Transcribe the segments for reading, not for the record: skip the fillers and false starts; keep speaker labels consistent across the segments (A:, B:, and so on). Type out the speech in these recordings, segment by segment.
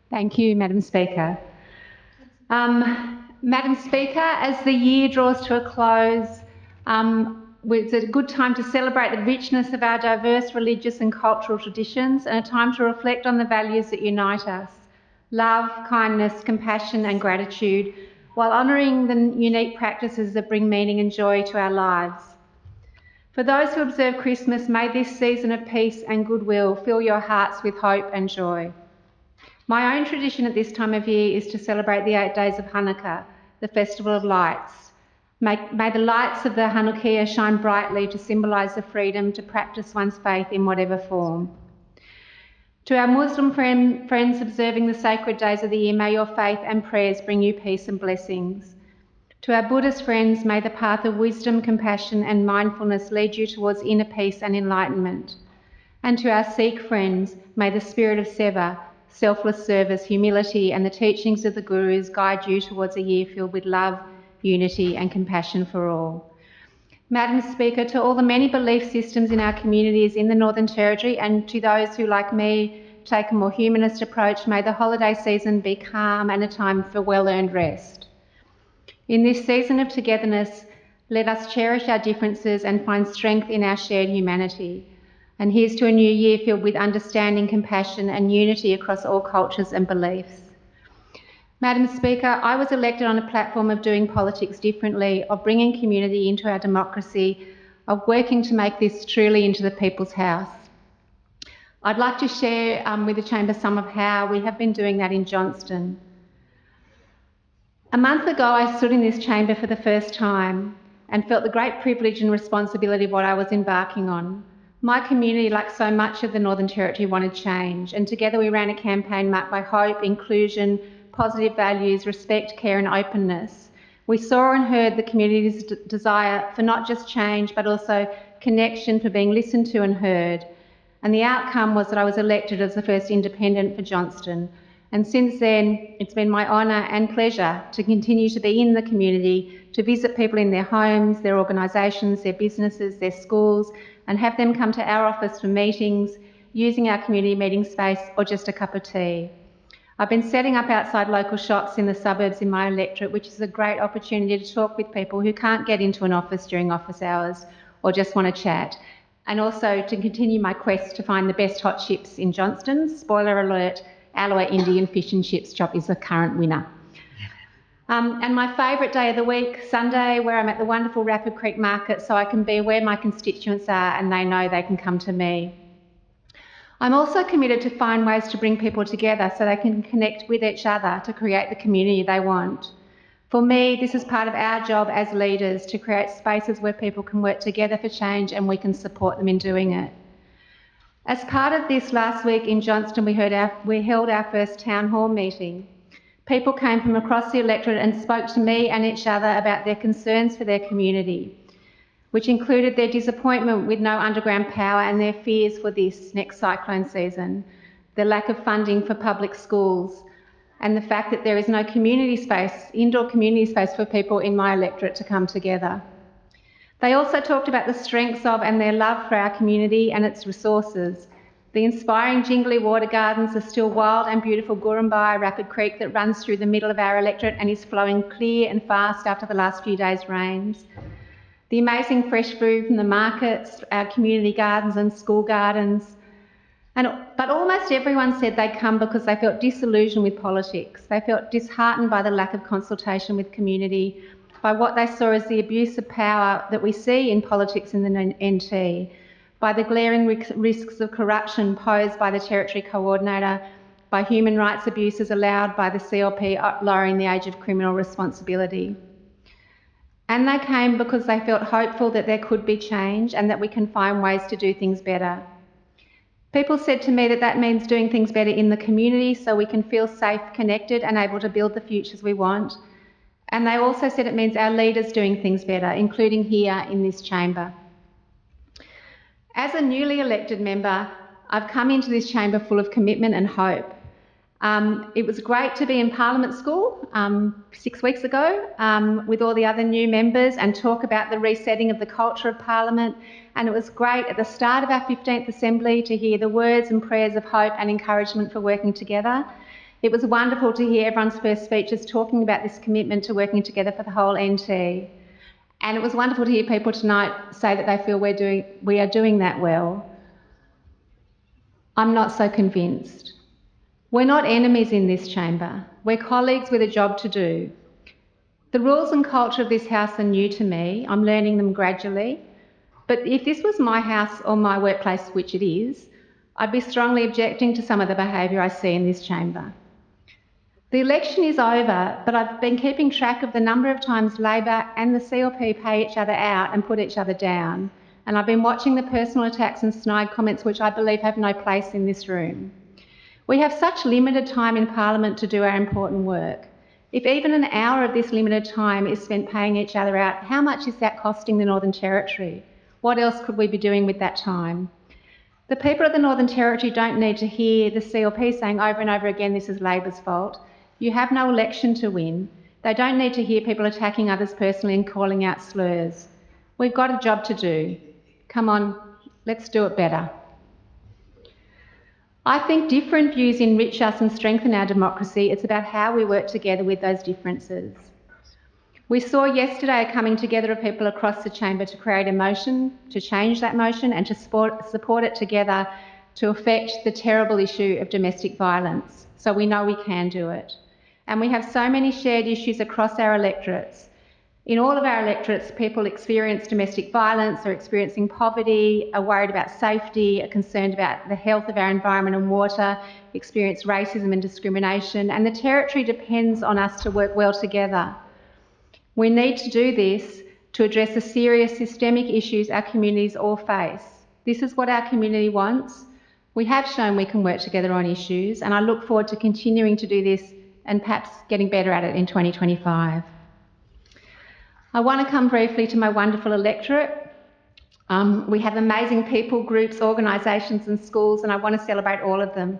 A: Thank you, Madam Speaker. Madam Speaker, as the year draws to a close, it's a good time to celebrate the richness of our diverse religious and cultural traditions, and a time to reflect on the values that unite us: love, kindness, compassion and gratitude, while honouring the unique practices that bring meaning and joy to our lives. For those who observe Christmas, may this season of peace and goodwill fill your hearts with hope and joy. My own tradition at this time of year is to celebrate the 8 days of Hanukkah, the Festival of Lights. May the lights of the Hanukkah shine brightly to symbolise the freedom to practice one's faith in whatever form. To our Muslim friends observing the sacred days of the year, may your faith and prayers bring you peace and blessings. To our Buddhist friends, may the path of wisdom, compassion and mindfulness lead you towards inner peace and enlightenment. And to our Sikh friends, may the spirit of Seva, selfless service, humility and the teachings of the Gurus guide you towards a year filled with love, unity and compassion for all. Madam Speaker, to all the many belief systems in our communities in the Northern Territory, and to those who, like me, take a more humanist approach, may the holiday season be calm and a time for well-earned rest. In this season of togetherness, let us cherish our differences and find strength in our shared humanity. And here's to a new year filled with understanding, compassion and unity across all cultures and beliefs. Madam Speaker, I was elected on a platform of doing politics differently, of bringing community into our democracy, of working to make this truly into the people's house. I'd like to share with the Chamber some of how we have been doing that in Johnston. A month ago, I stood in this chamber for the first time and felt the great privilege and responsibility of what I was embarking on. My community, like so much of the Northern Territory, wanted change, and together we ran a campaign marked by hope, inclusion, positive values, respect, care and openness. We saw and heard the community's desire for not just change, but also connection, for being listened to and heard. And the outcome was that I was elected as the first independent for Johnston. And since then, it's been my honour and pleasure to continue to be in the community, to visit people in their homes, their organisations, their businesses, their schools, and have them come to our office for meetings, using our community meeting space or just a cup of tea. I've been setting up outside local shops in the suburbs in my electorate, which is a great opportunity to talk with people who can't get into an office during office hours or just want to chat, and also to continue my quest to find the best hot chips in Johnston. Spoiler alert, Alloa Indian Fish and Chips shop is the current winner. And my favourite day of the week, Sunday, where I'm at the wonderful Rapid Creek Market, so I can be where my constituents are and they know they can come to me. I'm also committed to find ways to bring people together so they can connect with each other to create the community they want. For me, this is part of our job as leaders, to create spaces where people can work together for change and we can support them in doing it. As part of this, last week in Johnston, we held our first town hall meeting. People came from across the electorate and spoke to me and each other about their concerns for their community, which included their disappointment with no underground power and their fears for this next cyclone season, the lack of funding for public schools, and the fact that there is no community space, indoor community space for people in my electorate to come together. They also talked about the strengths of and their love for our community and its resources. The inspiring jingly water gardens, the still wild and beautiful Gurrumbye Rapid Creek that runs through the middle of our electorate and is flowing clear and fast after the last few days' rains. The amazing fresh food from the markets, our community gardens and school gardens. But almost everyone said they'd come because they felt disillusioned with politics. They felt disheartened by the lack of consultation with community, by what they saw as the abuse of power that we see in politics in the NT, by the glaring risks of corruption posed by the Territory Coordinator, by human rights abuses allowed by the CLP lowering the age of criminal responsibility. And they came because they felt hopeful that there could be change and that we can find ways to do things better. People said to me that that means doing things better in the community so we can feel safe, connected and able to build the futures we want. And they also said it means our leaders doing things better, including here in this chamber. As a newly elected member, I've come into this chamber full of commitment and hope. It was great to be in Parliament School 6 weeks ago with all the other new members and talk about the resetting of the culture of Parliament. And it was great at the start of our 15th Assembly to hear the words and prayers of hope and encouragement for working together. It was wonderful to hear everyone's first speeches talking about this commitment to working together for the whole NT. And it was wonderful to hear people tonight say that they feel we are doing that well. I'm not so convinced. We're not enemies in this chamber. We're colleagues with a job to do. The rules and culture of this house are new to me. I'm learning them gradually. But if this was my house or my workplace, which it is, I'd be strongly objecting to some of the behaviour I see in this chamber. The election is over, but I've been keeping track of the number of times Labor and the CLP pay each other out and put each other down. And I've been watching the personal attacks and snide comments which I believe have no place in this room. We have such limited time in Parliament to do our important work. If even an hour of this limited time is spent paying each other out, how much is that costing the Northern Territory? What else could we be doing with that time? The people of the Northern Territory don't need to hear the CLP saying over and over again this is Labor's fault. You have no election to win. They don't need to hear people attacking others personally and calling out slurs. We've got a job to do. Come on, let's do it better. I think different views enrich us and strengthen our democracy. It's about how we work together with those differences. We saw yesterday a coming together of people across the chamber to create a motion, to change that motion and to support it together to affect the terrible issue of domestic violence. So we know we can do it. And we have so many shared issues across our electorates. In all of our electorates, people experience domestic violence, are experiencing poverty, are worried about safety, are concerned about the health of our environment and water, experience racism and discrimination, and the Territory depends on us to work well together. We need to do this to address the serious systemic issues our communities all face. This is what our community wants. We have shown we can work together on issues, and I look forward to continuing to do this and perhaps getting better at it in 2025. I want to come briefly to my wonderful electorate. We have amazing people, groups, organisations and schools, and I want to celebrate all of them.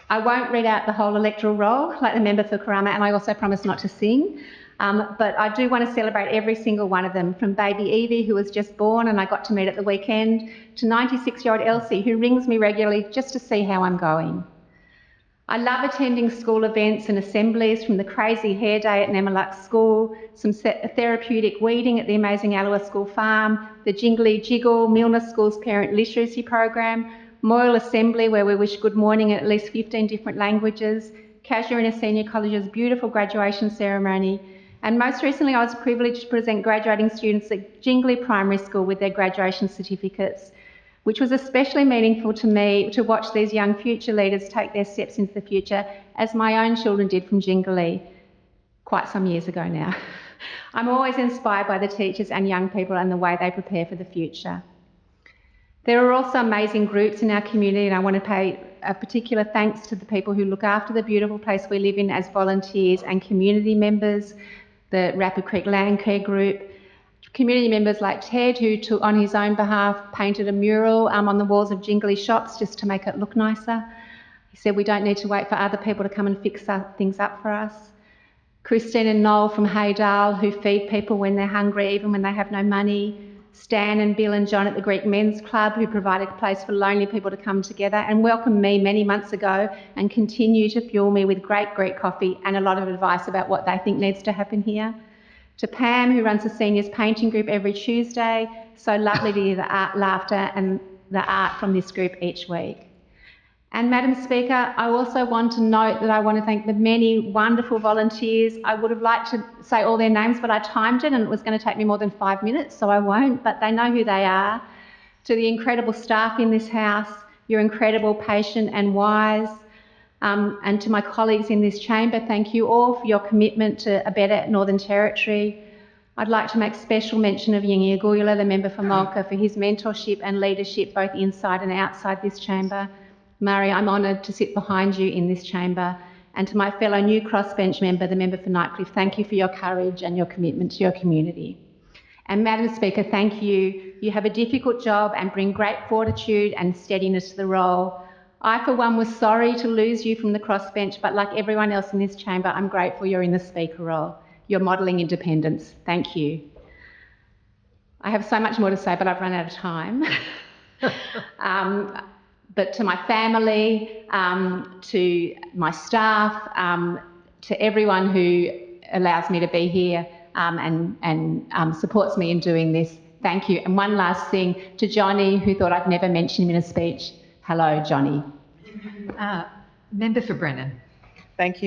A: I won't read out the whole electoral roll like the member for Karama, and I also promise not to sing, but I do want to celebrate every single one of them, from baby Evie, who was just born and I got to meet at the weekend, to 96-year-old Elsie, who rings me regularly just to see how I'm going. I love attending school events and assemblies, from the crazy hair day at Namaluk School, some therapeutic weeding at the amazing Allua School Farm, the Jingly Jiggle, Milner School's parent literacy program, Moyle Assembly, where we wish good morning in at least 15 different languages, Casuarina Senior College's beautiful graduation ceremony, and most recently I was privileged to present graduating students at Jingly Primary School with their graduation certificates, which was especially meaningful to me to watch these young future leaders take their steps into the future, as my own children did from Jingly quite some years ago now. I'm always inspired by the teachers and young people and the way they prepare for the future. There are also amazing groups in our community, and I want to pay a particular thanks to the people who look after the beautiful place we live in as volunteers and community members, the Rapid Creek Land Care Group, community members like Ted, who took on his own behalf, painted a mural on the walls of Jingly shops just to make it look nicer. He said we don't need to wait for other people to come and fix things up for us. Christine and Noel from Haydale, who feed people when they're hungry, even when they have no money. Stan and Bill and John at the Greek Men's Club, who provided a place for lonely people to come together and welcomed me many months ago and continue to fuel me with great Greek coffee and a lot of advice about what they think needs to happen here. To Pam, who runs the seniors painting group every Tuesday. So lovely to hear the art, laughter and the art from this group each week. And Madam Speaker, I also want to note that I want to thank the many wonderful volunteers. I would have liked to say all their names, but I timed it and it was going to take me more than 5 minutes, so I won't, but they know who they are. To the incredible staff in this house, you're incredible, patient and wise. And to my colleagues in this chamber, thank you all for your commitment to a better Northern Territory. I'd like to make special mention of Yingi Aguyala, the member for Mulka, for his mentorship and leadership both inside and outside this chamber. Murray, I'm honoured to sit behind you in this chamber. And to my fellow new crossbench member, the member for Nightcliff, thank you for your courage and your commitment to your community. And Madam Speaker, thank you. You have a difficult job and bring great fortitude and steadiness to the role. I, for one, was sorry to lose you from the crossbench, but like everyone else in this chamber, I'm grateful you're in the Speaker role. You're modelling independence. Thank you. I have so much more to say, but I've run out of time. But to my family, to my staff, to everyone who allows me to be here and supports me in doing this, thank you. And one last thing to Johnny, who thought I'd never mention him in a speech. Hello, Johnny.
B: Member for Brennan.
C: Thank you.